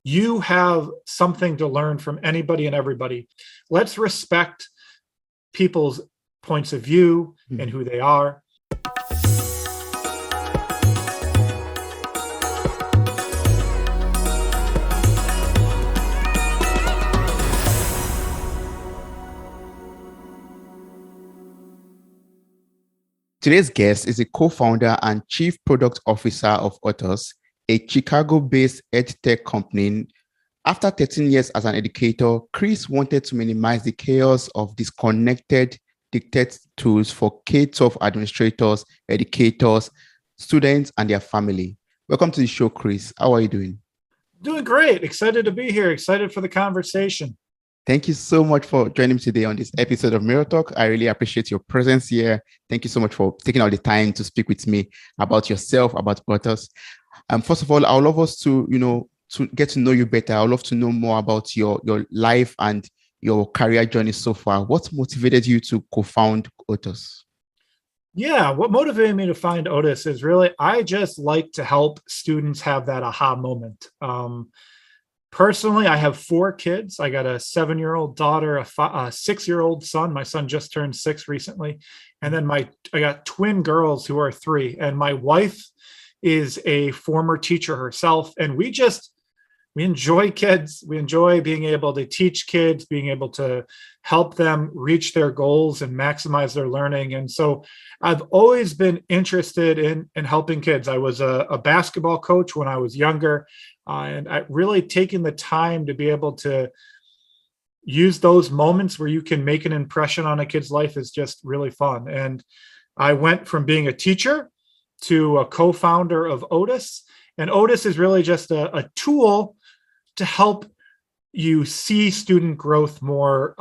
you have something to learn from anybody and everybody. Let's respect people's points of view and Mm. who they are. Today's guest is a co-founder and chief product officer of OTUS, a Chicago-based EdTech company. After 13 years as an educator, Chris wanted to minimize the chaos of disconnected dictate tools for K-12 administrators, educators, students, and their family. Welcome to the show, Chris. How are you doing? Doing great. Excited to be here. Excited for the conversation. Thank you so much for joining me today on this episode of Mirror Talk. I really appreciate your presence here. Thank you so much for taking all the time to speak with me about yourself, about OTUS. First of all, I would love us to, to get to know you better. I would love to know more about your life and your career journey so far. What motivated you to co-found OTUS? Yeah, what motivated me to find OTUS is really, I just like to help students have that aha moment. Personally, I have 4 kids. I got a 7-year-old daughter, a 6-year-old son. My son just turned 6 recently. And then I got twin girls who are 3. And my wife is a former teacher herself. And we enjoy kids. We enjoy being able to teach kids, being able to help them reach their goals and maximize their learning. And so I've always been interested in helping kids. I was a basketball coach when I was younger. And I really taken the time to be able to use those moments where you can make an impression on a kid's life is just really fun. And I went from being a teacher to a co-founder of OTUS. And OTUS is really just a tool to help you see student growth more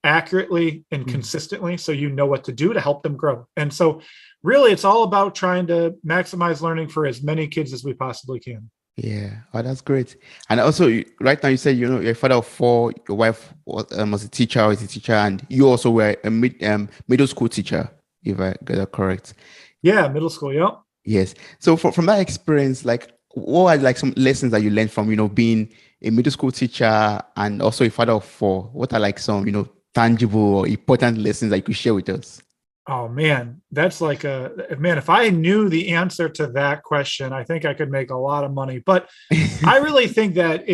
accurately and consistently, so you know what to do to help them grow. And so really, it's all about trying to maximize learning for as many kids as we possibly can. Yeah, oh, that's great. And also, right now you said you're a father of 4. Your wife was a teacher, or is a teacher, and you also were a middle school teacher, if I get that correct. Yeah, middle school. Yep. Yes. So from that experience, like, what are like some lessons that you learned from being a middle school teacher and also a father of 4? What are like some tangible or important lessons that you could share with us? Oh man, that's like man, if I knew the answer to that question, I think I could make a lot of money. But I really think that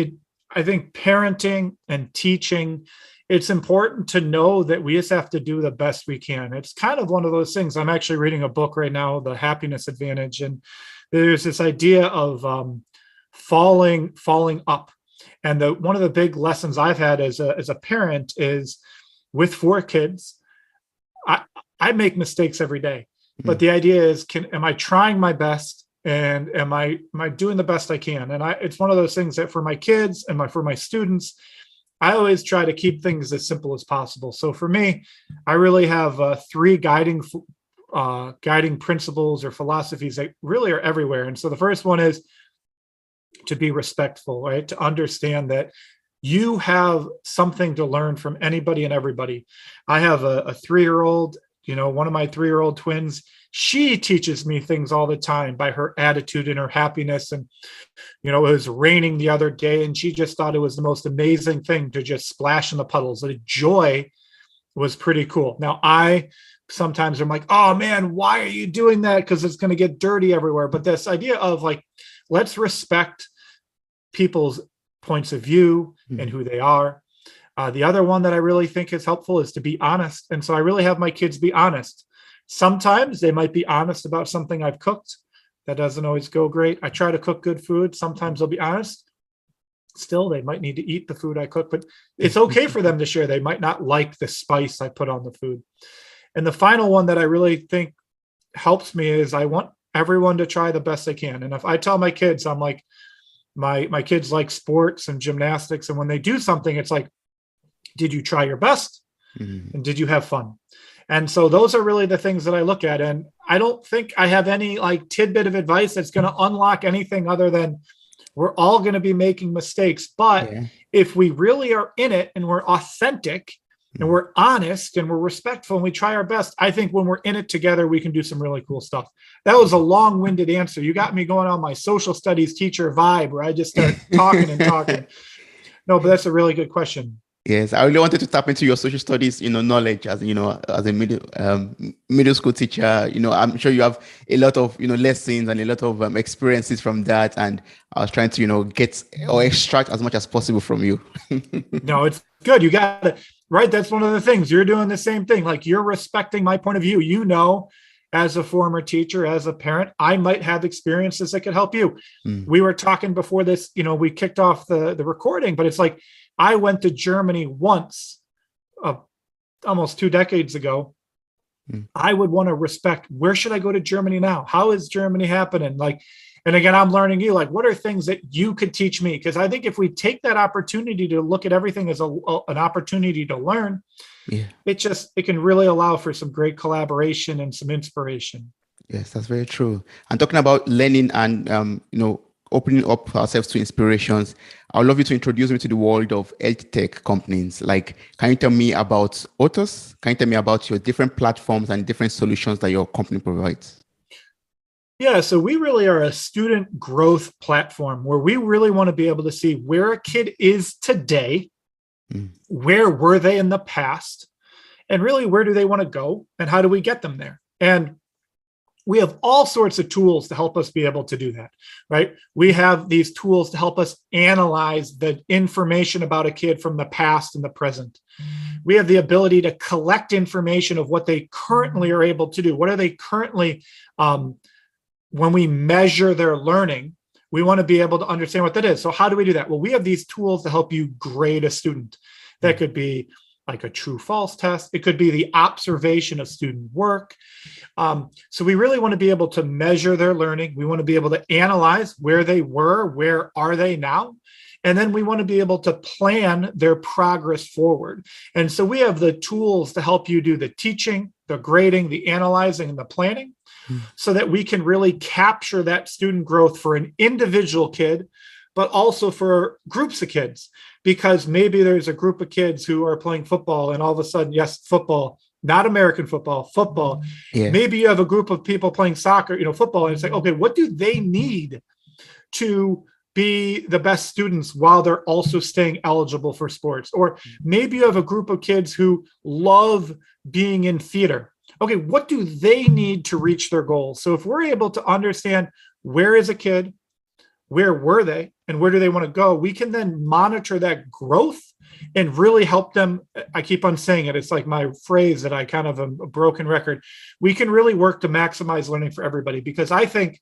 I think parenting and teaching, it's important to know that we just have to do the best we can. It's kind of one of those things. I'm actually reading a book right now, The Happiness Advantage, and there's this idea of falling up. And one of the big lessons I've had as a parent is, with 4 kids, I make mistakes every day, but the idea is, am I trying my best, and am I doing the best I can? And it's one of those things that for my kids and for my students, I always try to keep things as simple as possible. So for me, I really have 3 guiding principles or philosophies that really are everywhere. And so the first one is to be respectful, right? To understand that you have something to learn from anybody and everybody. I have a 3-year-old, one of my 3-year-old twins. She teaches me things all the time by her attitude and her happiness. And, it was raining the other day, and she just thought it was the most amazing thing to just splash in the puddles. The joy was pretty cool. Now, I sometimes am like, oh man, why are you doing that? Because it's going to get dirty everywhere. But this idea of like, let's respect people's points of view and who they are. The other one that I really think is helpful is to be honest. And so I really have my kids be honest. Sometimes they might be honest about something I've cooked. That doesn't always go great. I try to cook good food. Sometimes they'll be honest. Still, they might need to eat the food I cook, but it's okay for them to share. They might not like the spice I put on the food. And the final one that I really think helps me is, I want everyone to try the best they can. And if I tell my kids, I'm like, my kids like sports and gymnastics, and when they do something, it's like, did you try your best? And did you have fun? And so those are really the things that I look at. And I don't think I have any like tidbit of advice that's going to unlock anything other than, we're all going to be making mistakes. But if we really are in it and we're authentic and we're honest and we're respectful and we try our best, I think when we're in it together, we can do some really cool stuff. That was a long-winded answer. You got me going on my social studies teacher vibe where I just start talking and talking. No, but that's a really good question. Yes, I really wanted to tap into your social studies, knowledge as as a middle school teacher. I'm sure you have a lot of lessons and a lot of experiences from that. And I was trying to get or extract as much as possible from you. No, it's good. You got it right. That's one of the things you're doing the same thing. Like you're respecting my point of view. As a former teacher, as a parent, I might have experiences that could help you. We were talking before this. We kicked off the recording, but it's like I went to Germany once, almost 2 decades ago. I would want to respect, where should I go to Germany now? How is Germany happening? And again, I'm learning you, what are things that you could teach me? Because I think if we take that opportunity to look at everything as an opportunity to learn, it can really allow for some great collaboration and some inspiration. Yes, that's very true. And talking about learning and, opening up ourselves to inspirations, I would love you to introduce me to the world of EdTech companies. Can you tell me about OTUS? Can you tell me about your different platforms and different solutions that your company provides? Yeah, so we really are a student growth platform where we really want to be able to see where a kid is today, where were they in the past, and really where do they want to go and how do we get them there? And we have all sorts of tools to help us be able to do that, right? We have these tools to help us analyze the information about a kid from the past and the present. We have the ability to collect information of what they currently are able to do. What are they currently, when we measure their learning, we want to be able to understand what that is. So how do we do that? Well, we have these tools to help you grade a student. That could be like a true false test. It could be the observation of student work. So we really want to be able to measure their learning. We want to be able to analyze where they were, where are they now? And then we want to be able to plan their progress forward. And so we have the tools to help you do the teaching, the grading, the analyzing, and the planning so that we can really capture that student growth for an individual kid, but also for groups of kids, because maybe there's a group of kids who are playing football and all of a sudden, yes, football, not American football, football. Yeah. Maybe you have a group of people playing soccer, football, and it's like, okay, what do they need to be the best students while they're also staying eligible for sports? Or maybe you have a group of kids who love being in theater. Okay, what do they need to reach their goals? So if we're able to understand where is a kid, where were they, and where do they want to go, we can then monitor that growth and really help them. I keep on saying it. It's like my phrase that I kind of am a broken record. We can really work to maximize learning for everybody, because I think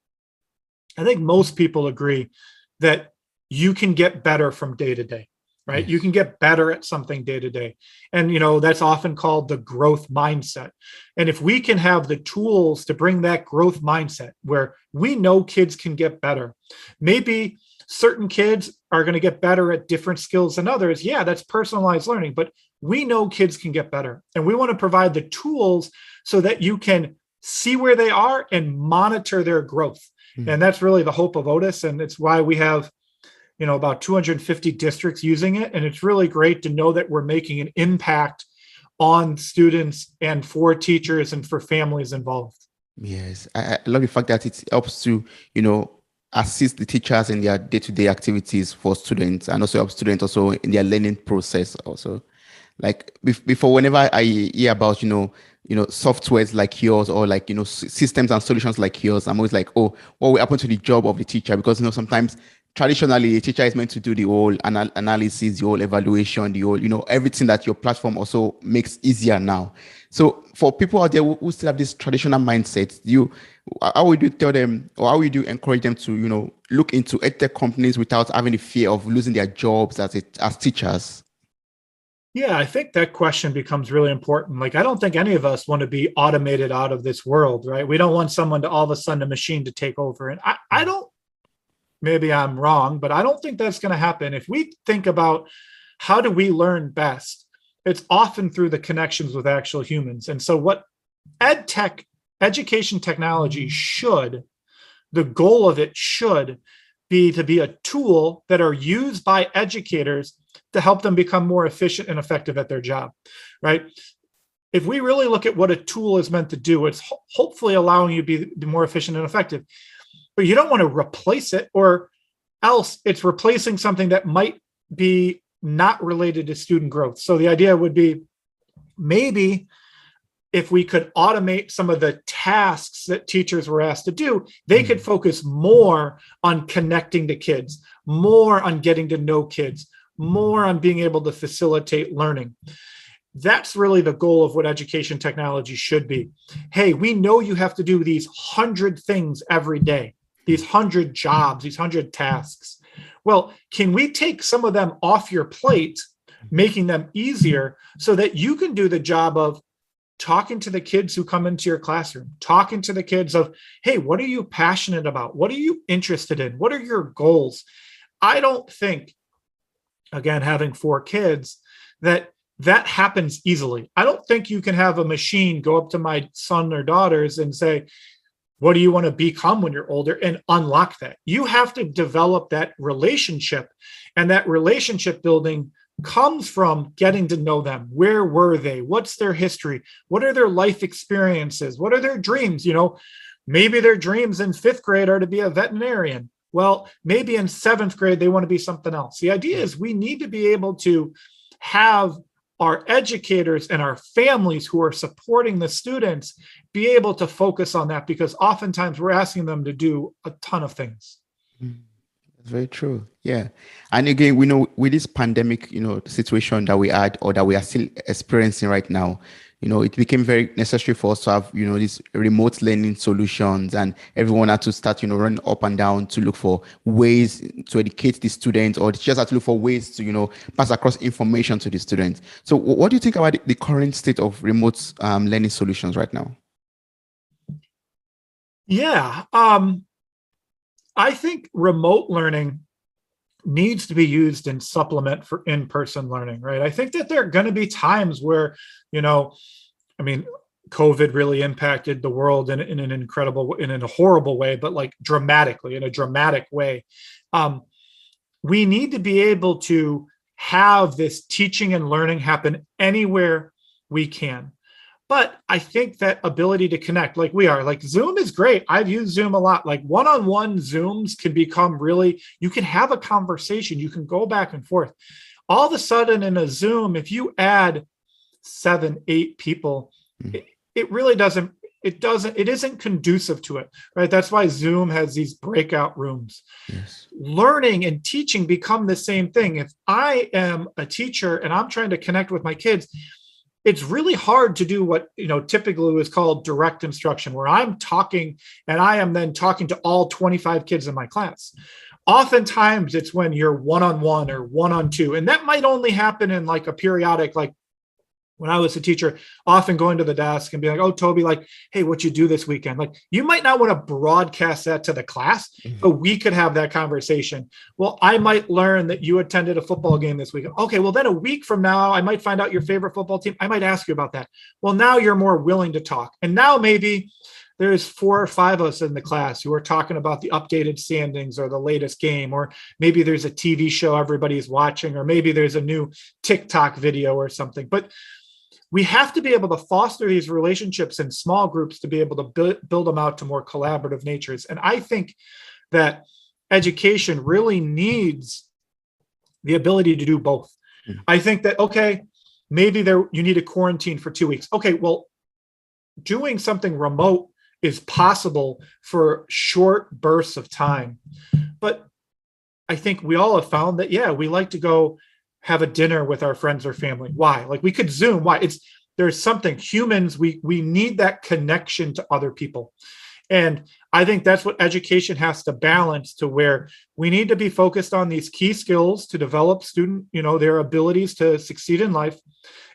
most people agree that you can get better from day to day, right? Yes. You can get better at something day to day. And, that's often called the growth mindset. And if we can have the tools to bring that growth mindset where we know kids can get better, maybe certain kids are going to get better at different skills than others. Yeah, that's personalized learning, but we know kids can get better. And we want to provide the tools so that you can see where they are and monitor their growth. And that's really the hope of OTUS. And it's why we have, about 250 districts using it. And it's really great to know that we're making an impact on students and for teachers and for families involved. Yes, I love the fact that it helps to, assist the teachers in their day-to-day activities for students, and also help students also in their learning process also. Like before, whenever I hear about, softwares like yours or systems and solutions like yours, I'm always like, oh, what will happen to the job of the teacher? Because, sometimes traditionally a teacher is meant to do the whole analysis, the whole evaluation, the whole, everything that your platform also makes easier now. So for people out there who still have this traditional mindset, how would you tell them, or how would you encourage them to, look into EdTech companies without having the fear of losing their jobs as teachers? Yeah, I think that question becomes really important. I don't think any of us want to be automated out of this world, right? We don't want someone to all of a sudden a machine to take over. And I don't, maybe I'm wrong, but I don't think that's going to happen. If we think about how do we learn best, it's often through the connections with actual humans. And so what EdTech, education technology the goal of it should be to be a tool that are used by educators to help them become more efficient and effective at their job, right? If we really look at what a tool is meant to do, it's hopefully allowing you to be more efficient and effective. But you don't want to replace it, or else it's replacing something that might be not related to student growth. So the idea would be, maybe if we could automate some of the tasks that teachers were asked to do, they could focus more on connecting to kids, more on getting to know kids, more on being able to facilitate learning. That's really the goal of what education technology should be. Hey, we know you have to do these 100 things every day, these 100 jobs, these 100 tasks. Well, can we take some of them off your plate, making them easier so that you can do the job of talking to the kids who come into your classroom, talking to the kids of, hey, what are you passionate about? What are you interested in? What are your goals? I don't think, again, having 4 kids, that happens easily. I don't think you can have a machine go up to my son or daughters and say, what do you want to become when you're older, and unlock that. You have to develop that relationship, and that relationship building comes from getting to know them. Where were they? What's their history? What are their life experiences? What are their dreams? Maybe their dreams in 5th grade are to be a veterinarian. Well, maybe in 7th grade, they want to be something else. The idea is we need to be able to have our educators and our families who are supporting the students be able to focus on that, because oftentimes we're asking them to do a ton of things. That's very true. Yeah. And again, we know with this pandemic, situation that we had, or that we are still experiencing right now, it became very necessary for us to have, these remote learning solutions, and everyone had to start, running up and down to look for ways to educate the students, or just had to look for ways to, pass across information to the students. So what do you think about the current state of remote learning solutions right now? Yeah. I think remote learning needs to be used in supplement for in-person learning, right? I think that there are going to be times where, COVID really impacted the world in a horrible way, but like dramatically, in a dramatic way. We need to be able to have this teaching and learning happen anywhere we can. But I think that ability to connect, like Zoom is great. I've used Zoom a lot. Like one-on-one Zooms can become you can have a conversation. You can go back and forth. All of a sudden in a Zoom, if you add 7, 8 people, it really it isn't conducive to it, right? That's why Zoom has these breakout rooms. Yes. Learning and teaching become the same thing. If I am a teacher and I'm trying to connect with my kids, it's really hard to do what typically is called direct instruction, where I'm talking and I am then talking to all 25 kids in my class. Oftentimes it's when you're one-on-one or one-on-two, and that might only happen in like a periodic, like when I was a teacher, often going to the desk and be like, oh, Toby, like, hey, what you do this weekend? Like, you might not want to broadcast that to the class, but we could have that conversation. Well, I might learn that you attended a football game this weekend. Okay, well, then a week from now, I might find out your favorite football team. I might ask you about that. Well, now you're more willing to talk. And now maybe there's 4 or 5 of us in the class who are talking about the updated standings or the latest game, or maybe there's a TV show everybody's watching, or maybe there's a new TikTok video or something. But we have to be able to foster these relationships in small groups to be able to build them out to more collaborative natures. And I think that education really needs the ability to do both. I think that, okay, maybe you need a quarantine for 2 weeks. Okay, well, doing something remote is possible for short bursts of time. But I think we all have found that, yeah, we like to go have a dinner with our friends or family. Why? Like, we could Zoom. Why? There's something, humans, we need that connection to other people. And I think that's what education has to balance, to where we need to be focused on these key skills to develop their abilities to succeed in life.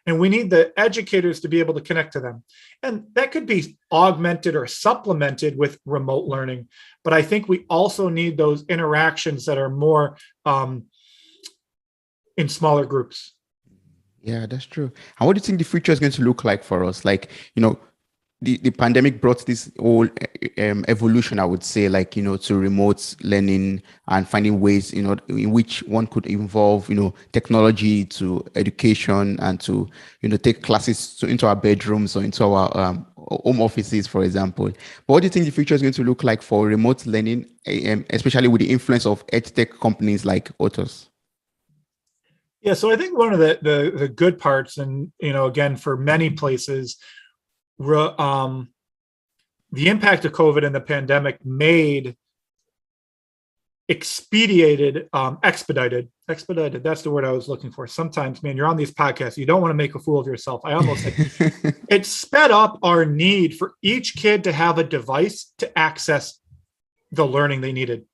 And we need the educators to be able to connect to them. And that could be augmented or supplemented with remote learning. But I think we also need those interactions that are more in smaller groups. Yeah, that's true. And what do you think the future is going to look like for us? Like, the pandemic brought this whole evolution, I would say, like, to remote learning and finding ways, in which one could involve, technology to education and to, take classes into our bedrooms or into our home offices, for example. But what do you think the future is going to look like for remote learning, especially with the influence of EdTech companies like OTUS? Yeah, so I think one of the good parts, and again, for many places, the impact of COVID and the pandemic expedited. That's the word I was looking for. Sometimes, man, you're on these podcasts, you don't want to make a fool of yourself. I almost said it sped up our need for each kid to have a device to access the learning they needed.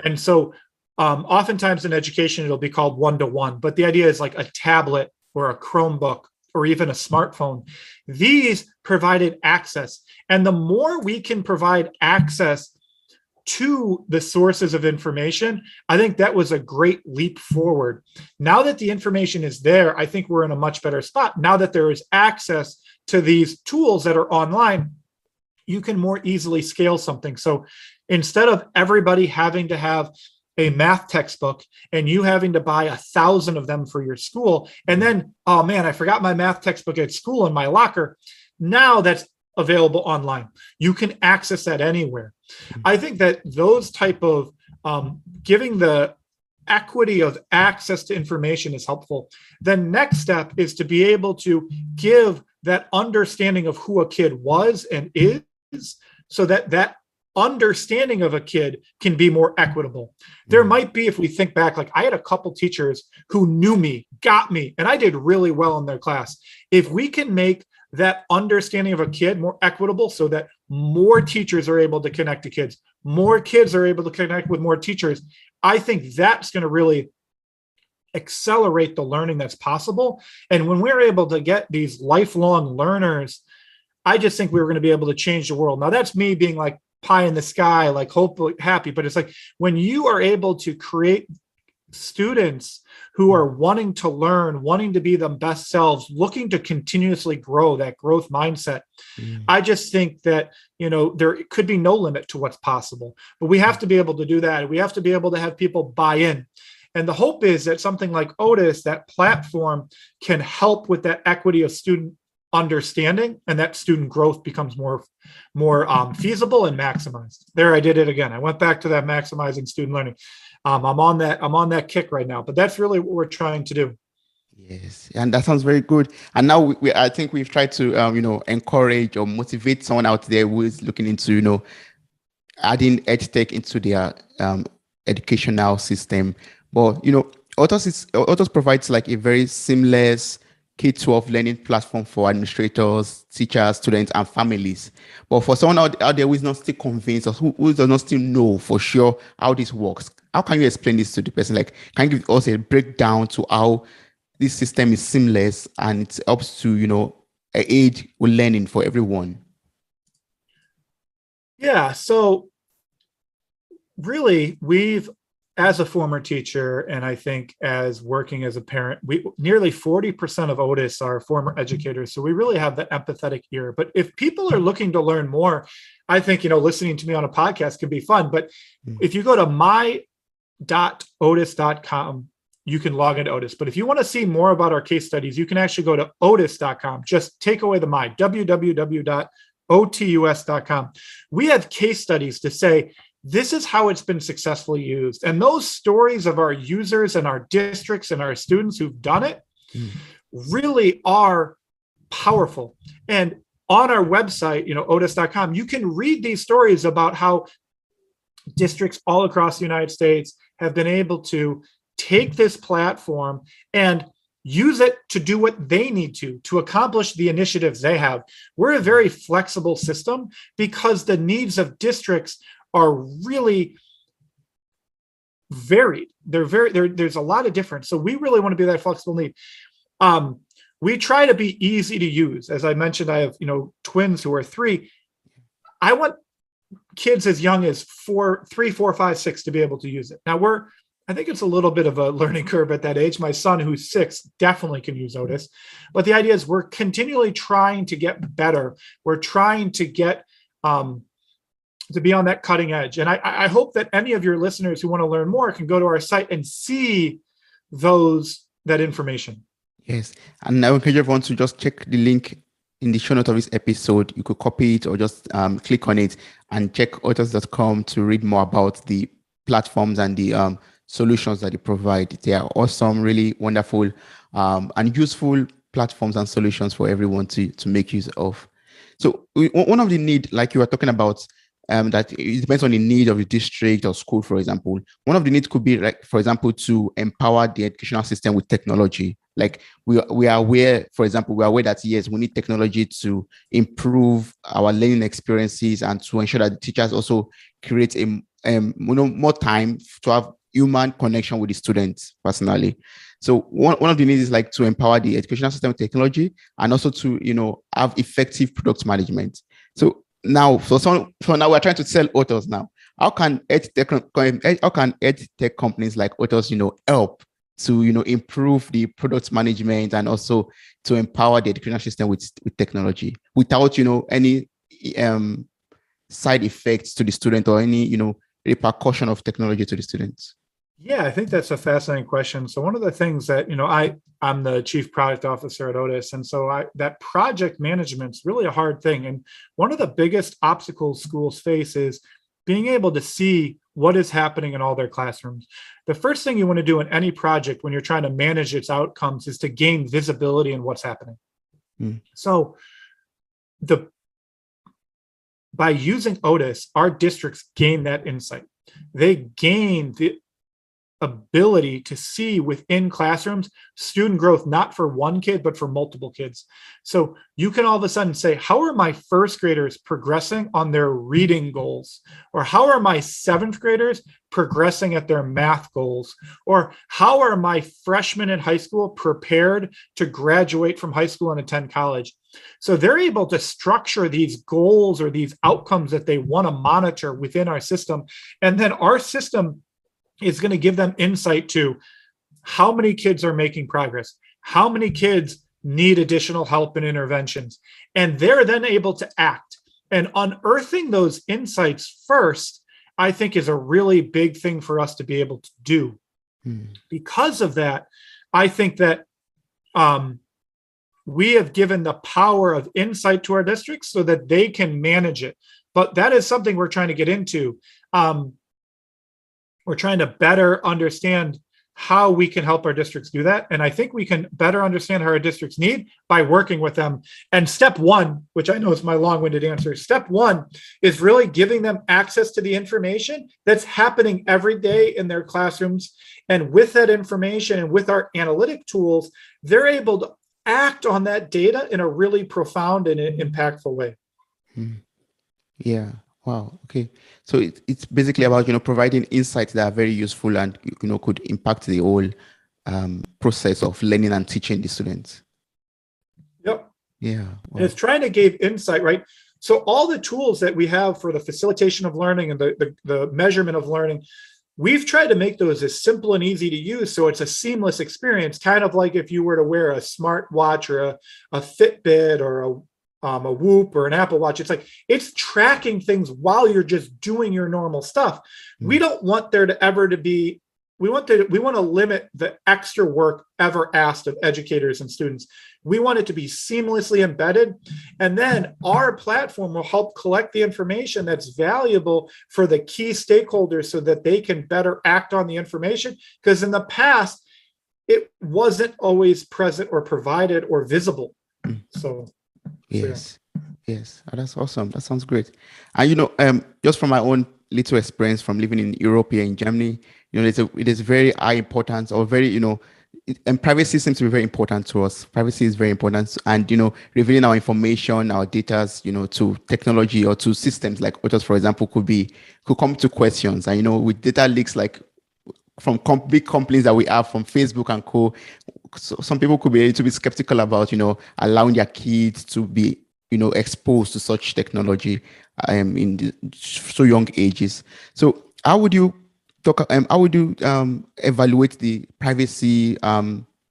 And so oftentimes in education, it'll be called one-to-one, but the idea is like a tablet or a Chromebook or even a smartphone. These provided access. And the more we can provide access to the sources of information, I think that was a great leap forward. Now that the information is there, I think we're in a much better spot. Now that there is access to these tools that are online, you can more easily scale something. So instead of everybody having to have a math textbook and you having to buy 1,000 of them for your school, and then, oh man, I forgot my math textbook at school in my locker. Now that's available online. You can access that anywhere. I think that those type of giving the equity of access to information is helpful. The next step is to be able to give that understanding of who a kid was and is, so that understanding of a kid can be more equitable. There might be, if we think back, like I had a couple teachers who knew me, got me, and I did really well in their class. If we can make that understanding of a kid more equitable so that more teachers are able to connect to kids, more kids are able to connect with more teachers, I think that's going to really accelerate the learning that's possible. And when we're able to get these lifelong learners, I just think we're going to be able to change the world. Now, that's me being like pie in the sky, like hopefully happy, but it's like when you are able to create students who are wanting to learn, wanting to be the best selves, looking to continuously grow, that growth mindset. I just think that, there could be no limit to what's possible, but we have to be able to do that. We have to be able to have people buy in. And the hope is that something like OTUS, that platform, can help with that equity of student understanding, and that student growth becomes more feasible and maximized. There, I did it again. I went back to that maximizing student learning. I'm on that kick right now, but that's really what we're trying to do. Yes, and that sounds very good. And now I think we've tried to, encourage or motivate someone out there who is looking into, adding EdTech into their educational system. But OTUS provides like a very seamless K-12 learning platform for administrators, teachers, students, and families. But for someone out there who is not still convinced or who does not still know for sure how this works, how can you explain this to the person? Like, can you give us a breakdown to how this system is seamless and it helps to, aid with learning for everyone? Yeah, so really, as a former teacher, and I think as working as a parent, nearly 40% of OTUS are former educators. So we really have that empathetic ear. But if people are looking to learn more, I think, listening to me on a podcast can be fun. But if you go to my.otus.com, you can log into OTUS. But if you want to see more about our case studies, you can actually go to otus.com. Just take away the my, www.otus.com. We have case studies to say, this is how it's been successfully used. And those stories of our users and our districts and our students who've done it really are powerful. And on our website, otus.com, you can read these stories about how districts all across the United States have been able to take this platform and use it to do what they need to accomplish the initiatives they have. We're a very flexible system because the needs of districts are really varied. There's a lot of difference. So we really want to be that flexible need. We try to be easy to use. As I mentioned, I have, twins who are 3. I want kids as young as 3, 4, 5, 6 to be able to use it. Now I think it's a little bit of a learning curve at that age. My son, who's 6, definitely can use OTUS. But the idea is we're continually trying to get better. We're trying to get to be on that cutting edge. And I hope that any of your listeners who want to learn more can go to our site and see that information. Yes. And I encourage everyone to just check the link in the show note of this episode. You could copy it or just click on it and check otus.com to read more about the platforms and the solutions that they provide. They are awesome, really wonderful and useful platforms and solutions for everyone to make use of. So one of the need, like you were talking about, that it depends on the need of the district or school, for example. One of the needs could be, like, for example, to empower the educational system with technology. Like we are aware, for example, we are aware that yes, we need technology to improve our learning experiences and to ensure that the teachers also create more time to have human connection with the students personally. So one of the needs is like to empower the educational system with technology and also to have effective product management. So now, so now we're trying to sell OTUS now. How can EdTech companies like OTUS, help to, improve the product management and also to empower the educational system with technology without, any side effects to the student or any, repercussion of technology to the students? Yeah, I think that's a fascinating question. So one of the things that, I'm the chief product officer at OTUS. And so that project management is really a hard thing. And one of the biggest obstacles schools face is being able to see what is happening in all their classrooms. The first thing you want to do in any project when you're trying to manage its outcomes is to gain visibility in what's happening. So by using OTUS, our districts gain that insight. They gain the ability to see within classrooms student growth, not for one kid, but for multiple kids. So you can all of a sudden say, how are my first graders progressing on their reading goals? Or how are my 7th graders progressing at their math goals? Or how are my freshmen in high school prepared to graduate from high school and attend college? So they're able to structure these goals or these outcomes that they want to monitor within our system. And then our system is going to give them insight to how many kids are making progress, how many kids need additional help and interventions. And they're then able to act. And unearthing those insights first, I think, is a really big thing for us to be able to do. Because of that, I think that we have given the power of insight to our districts so that they can manage it. But that is something we're trying to get into. We're trying to better understand how we can help our districts do that. And I think we can better understand how our districts need by working with them. And step one, which I know is my long-winded answer, step one is really giving them access to the information that's happening every day in their classrooms. And with that information and with our analytic tools, they're able to act on that data in a really profound and impactful way. Yeah. Wow. Okay. So it's basically about, providing insights that are very useful and, could impact the whole process of learning and teaching the students. Yep. Yeah. Wow. And it's trying to give insight, right? So all the tools that we have for the facilitation of learning and the measurement of learning, we've tried to make those as simple and easy to use. So it's a seamless experience, kind of like if you were to wear a smart watch or a Fitbit or a Whoop or an Apple Watch. It's tracking things while you're just doing your normal stuff. We don't want there to ever to be, we want to limit the extra work ever asked of educators and students. We want it to be seamlessly embedded. And then our platform will help collect the information that's valuable for the key stakeholders so that they can better act on the information. Because in the past, it wasn't always present or provided or visible. So yes. Yes. Oh, that's awesome. That sounds great. And just from my own little experience from living in Europe here in Germany, it is very high importance or very, and privacy seems to be very important to us. Privacy is very important. And, revealing our information, our data, to technology or to systems like OTUS, for example, could come to questions. And, with data leaks like from big companies that we have from Facebook and co, so some people could be a little bit skeptical about, allowing their kids to be, exposed to such technology in so young ages. So how would you talk, how would you evaluate the privacy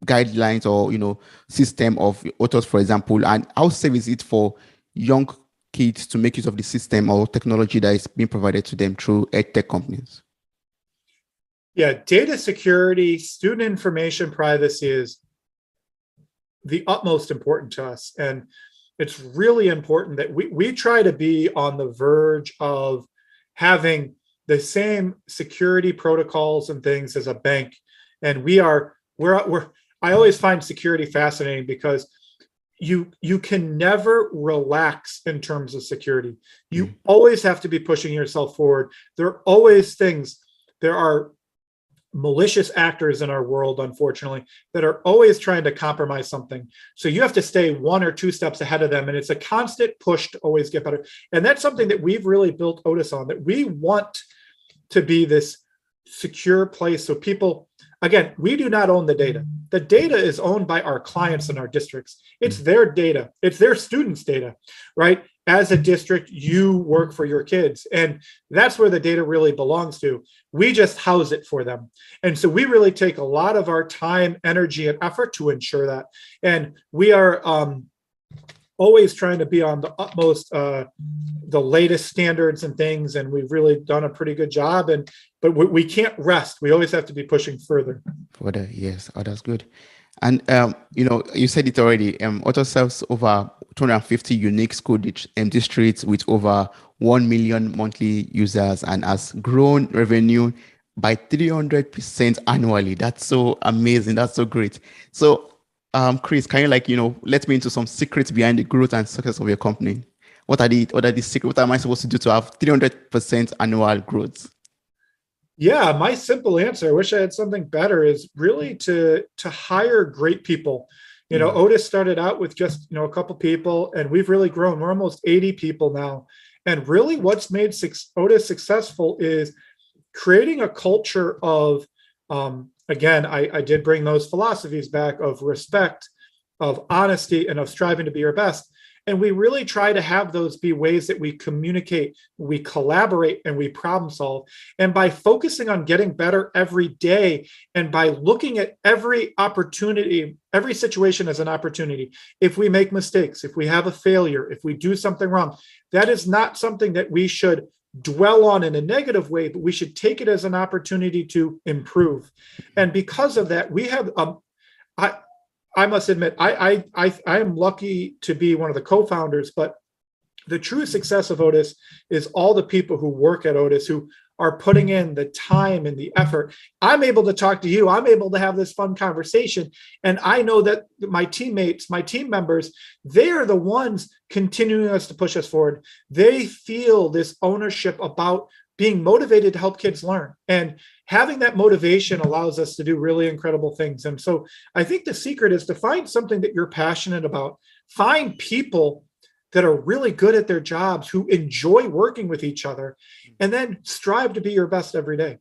guidelines or system of authors, for example, and how safe is it for young kids to make use of the system or technology that is being provided to them through edtech companies? Yeah, data security, student information privacy is the utmost important to us. And it's really important that we try to be on the verge of having the same security protocols and things as a bank. And we're I always find security fascinating because you can never relax in terms of security. You always have to be pushing yourself forward. There are always things, there are malicious actors in our world, unfortunately, that are always trying to compromise something. So you have to stay one or two steps ahead of them. And it's a constant push to always get better. And that's something that we've really built OTUS on, that we want to be this secure place. So people, again, we do not own the data. The data is owned by our clients and our districts. It's their data. It's their students' data, right? As a district, you work for your kids. And that's where the data really belongs to. We just house it for them. And so we really take a lot of our time, energy, and effort to ensure that. And we are always trying to be on the utmost, the latest standards and things. And we've really done a pretty good job. But we can't rest. We always have to be pushing further. Further, yes. Oh, that's good. And you said it already. OTUS serves over 250 unique school districts with over 1 million monthly users and has grown revenue by 300% annually. That's so amazing. That's so great. So, Chris, can you let me into some secrets behind the growth and success of your company? What are the secrets? What am I supposed to do to have 300% annual growth? Yeah, my simple answer, I wish I had something better, is really to hire great people. OTUS started out with just, a couple people, and we've really grown. We're almost 80 people now. And really what's made OTUS successful is creating a culture of, again, I did bring those philosophies back of respect, of honesty, and of striving to be your best. And we really try to have those be ways that we communicate, we collaborate, and we problem solve. And by focusing on getting better every day, and by looking at every opportunity, every situation as an opportunity, if we make mistakes, if we have a failure, if we do something wrong, that is not something that we should dwell on in a negative way, but we should take it as an opportunity to improve. And because of that, we have, I must admit, I am lucky to be one of the co-founders, but the true success of OTUS is all the people who work at OTUS who are putting in the time and the effort. I'm able to talk to you. I'm able to have this fun conversation. And I know that my teammates, my team members, they are the ones continuing us to push us forward. They feel this ownership about being motivated to help kids learn. And having that motivation allows us to do really incredible things. And so I think the secret is to find something that you're passionate about. Find people that are really good at their jobs, who enjoy working with each other, and then strive to be your best every day.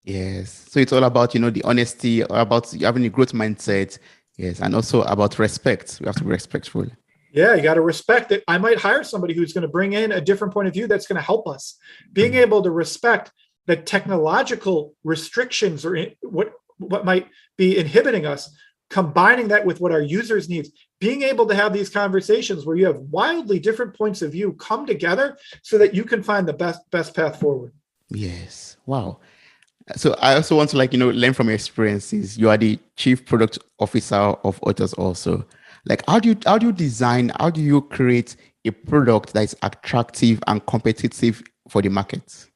Yes. So it's all about, the honesty, about having a growth mindset. Yes. And also about respect. We have to be respectful. Yeah, you got to respect it. I might hire somebody who's going to bring in a different point of view that's going to help us. Being able to respect the technological restrictions or what might be inhibiting us, combining that with what our users need, being able to have these conversations where you have wildly different points of view come together so that you can find the best path forward. Yes. Wow. So I also want to learn from your experiences. You are the chief product officer of OTUS also. How do you create a product that is attractive and competitive for the market?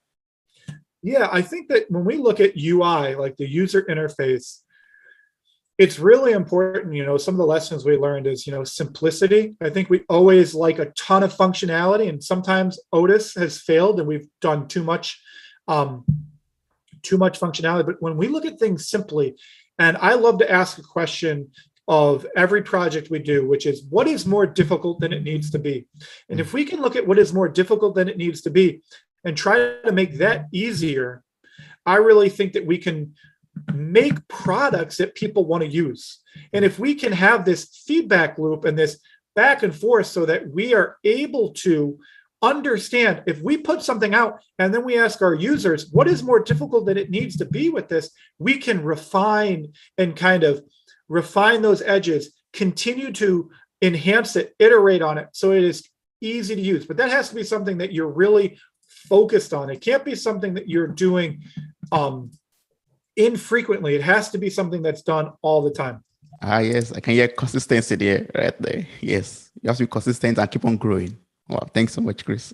Yeah, I think that when we look at UI, like the user interface, it's really important. Some of the lessons we learned is, simplicity. I think we always like a ton of functionality, and sometimes OTUS has failed and we've done too much functionality. But when we look at things simply, and I love to ask a question of every project we do, which is, what is more difficult than it needs to be? And if we can look at what is more difficult than it needs to be and try to make that easier, I really think that we can make products that people want to use. And if we can have this feedback loop and this back and forth so that we are able to understand if we put something out and then we ask our users, what is more difficult than it needs to be with this? We can refine and kind of refine those edges, continue to enhance it, iterate on it so it is easy to use. But that has to be something that you're really focused on. It can't be something that you're doing infrequently. It has to be something that's done all the time. Yes, I can hear consistency there, right there. Yes, you have to be consistent and keep on growing. Wow, thanks so much, Chris.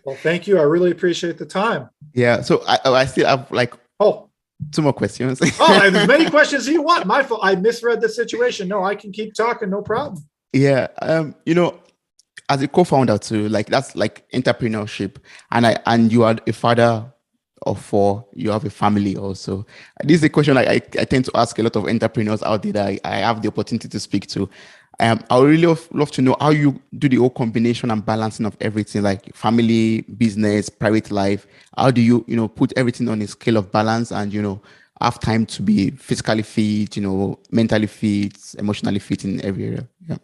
Well, thank you. I really appreciate the time. Yeah, so I still have like two more questions. As many questions as you want. My fault. I misread the situation. No, I can keep talking. No problem. Yeah, as a co-founder too, like that's like entrepreneurship, and you are a father of four, you have a family also. This is a question like I tend to ask a lot of entrepreneurs out there that I have the opportunity to speak to. I would really love to know how you do the whole combination and balancing of everything, like family, business, private life. How do you, put everything on a scale of balance and, have time to be physically fit, mentally fit, emotionally fit in every area? Yeah.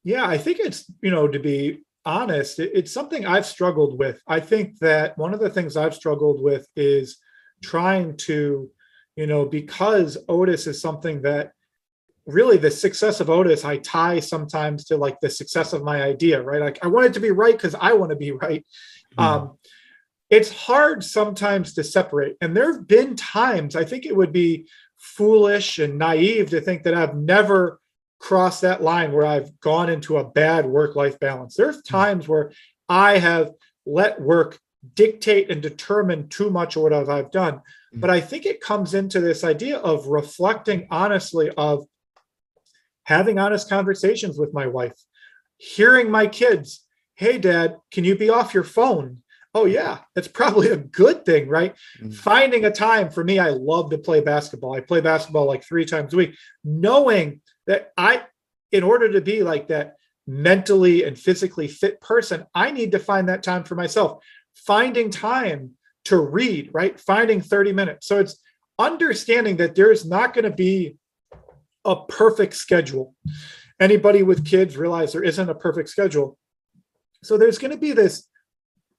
Yeah, I think it's, to be honest, it's something I've struggled with. I think that one of the things I've struggled with is trying to, because OTUS is something that really the success of OTUS, I tie sometimes to like the success of my idea, right? Like I want it to be right because I want to be right. It's hard sometimes to separate. And there have been times, I think it would be foolish and naive to think that I've never crossed that line where I've gone into a bad work-life balance. There's times where I have let work dictate and determine too much of what I've done. But I think it comes into this idea of reflecting honestly, of having honest conversations with my wife, hearing my kids, hey, Dad, can you be off your phone? Oh, yeah, that's probably a good thing, right? Finding a time for me, I love to play basketball. I play basketball like 3 times a week, knowing that in order to be like that mentally and physically fit person, I need to find that time for myself. Finding time to read, right? Finding 30 minutes. So it's understanding that there's not going to be a perfect schedule. Anybody with kids realize there isn't a perfect schedule. So there's going to be this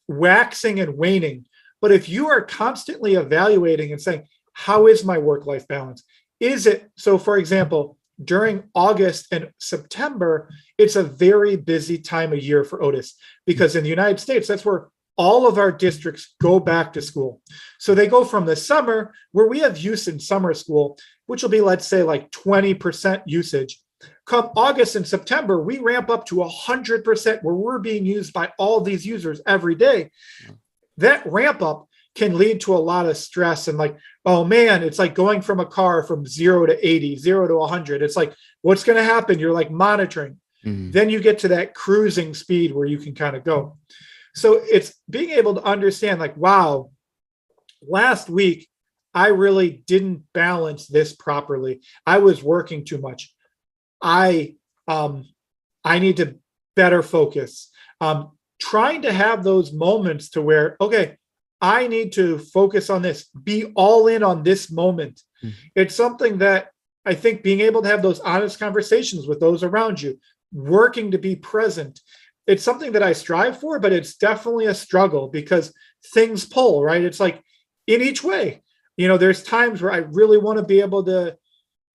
waxing and waning. But if you are constantly evaluating and saying, how is my work-life balance? Is it, so for example, during August and September, it's a very busy time of year for OTUS because in the United States, that's where all of our districts go back to school. So they go from the summer where we have use in summer school, which will be, let's say, like 20% usage. Come August and September, we ramp up to 100% where we're being used by all these users every day. That ramp up can lead to a lot of stress and like, oh man, it's like going from a car from 0 to 80, 0 to 100. It's like, what's going to happen? You're like monitoring. Then you get to that cruising speed where you can kind of go. So it's being able to understand like, wow, last week, I really didn't balance this properly. I was working too much. I need to better focus. Trying to have those moments to where, okay, I need to focus on this, be all in on this moment. It's something that I think being able to have those honest conversations with those around you, working to be present, it's something that I strive for, but it's definitely a struggle because things pull, right? It's like in each way, there's times where I really want to be able to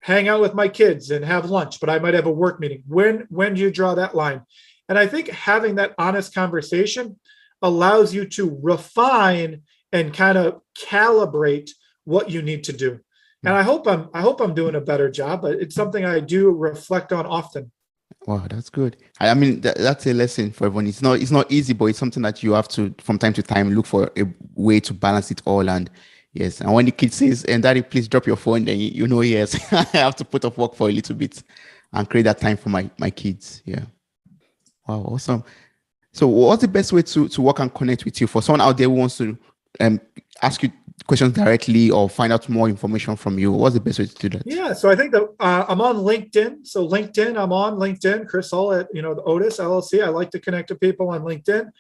hang out with my kids and have lunch, but I might have a work meeting. When do you draw that line? And I think having that honest conversation allows you to refine and kind of calibrate what you need to do. And I hope I'm doing a better job, but it's something I do reflect on often. Wow, that's good. I mean, that's a lesson for everyone. It's not easy, but it's something that you have to, from time to time, look for a way to balance it all. And yes, and when the kid says, "And Daddy, please drop your phone," then yes, I have to put off work for a little bit and create that time for my kids. Yeah. Wow, awesome. So, what's the best way to work and connect with you for someone out there who wants to ask you questions directly or find out more information from you? What's the best way to do that? Yeah, so I think that I'm on LinkedIn. So I'm on LinkedIn, Chris Hull at the OTUS LLC. I like to connect to people on LinkedIn.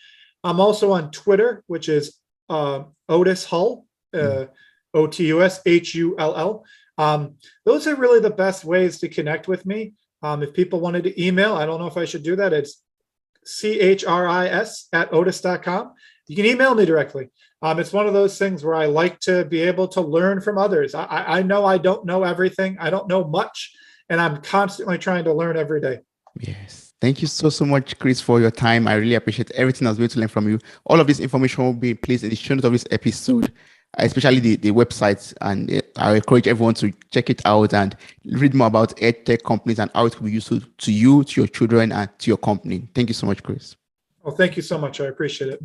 I'm also on Twitter, which is OTUS Hull, OTUS HULL. Those are really the best ways to connect with me. If people wanted to email, I don't know if I should do that. It's CHRIS at otis.com. You can email me directly. It's one of those things where I like to be able to learn from others. I know I don't know everything. I don't know much, and I'm constantly trying to learn every day. Yes. Thank you so much, Chris, for your time. I really appreciate everything I was able to learn from you. All of this information will be placed in the show notes of this episode, especially the websites. And I encourage everyone to check it out and read more about EdTech companies and how it will be useful to you, to your children, and to your company. Thank you so much, Chris. Well, thank you so much. I appreciate it.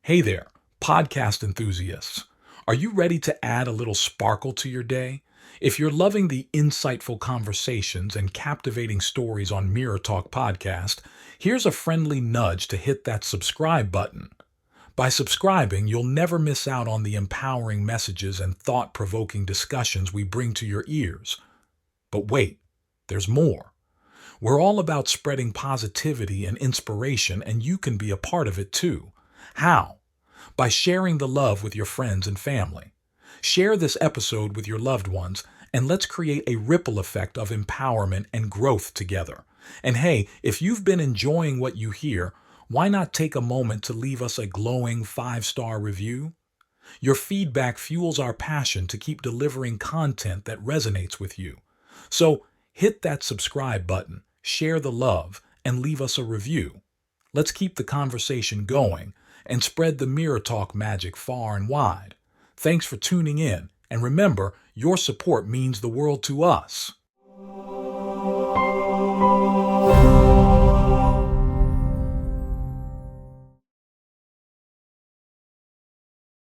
Hey there, podcast enthusiasts. Are you ready to add a little sparkle to your day? If you're loving the insightful conversations and captivating stories on Mirror Talk Podcast, here's a friendly nudge to hit that subscribe button. By subscribing, you'll never miss out on the empowering messages and thought-provoking discussions we bring to your ears. But wait, there's more. We're all about spreading positivity and inspiration, and you can be a part of it too. How? By sharing the love with your friends and family. Share this episode with your loved ones, and let's create a ripple effect of empowerment and growth together. And hey, if you've been enjoying what you hear, why not take a moment to leave us a glowing 5-star review? Your feedback fuels our passion to keep delivering content that resonates with you. So hit that subscribe button, share the love, and leave us a review. Let's keep the conversation going and spread the Mirror Talk magic far and wide. Thanks for tuning in, and remember, your support means the world to us.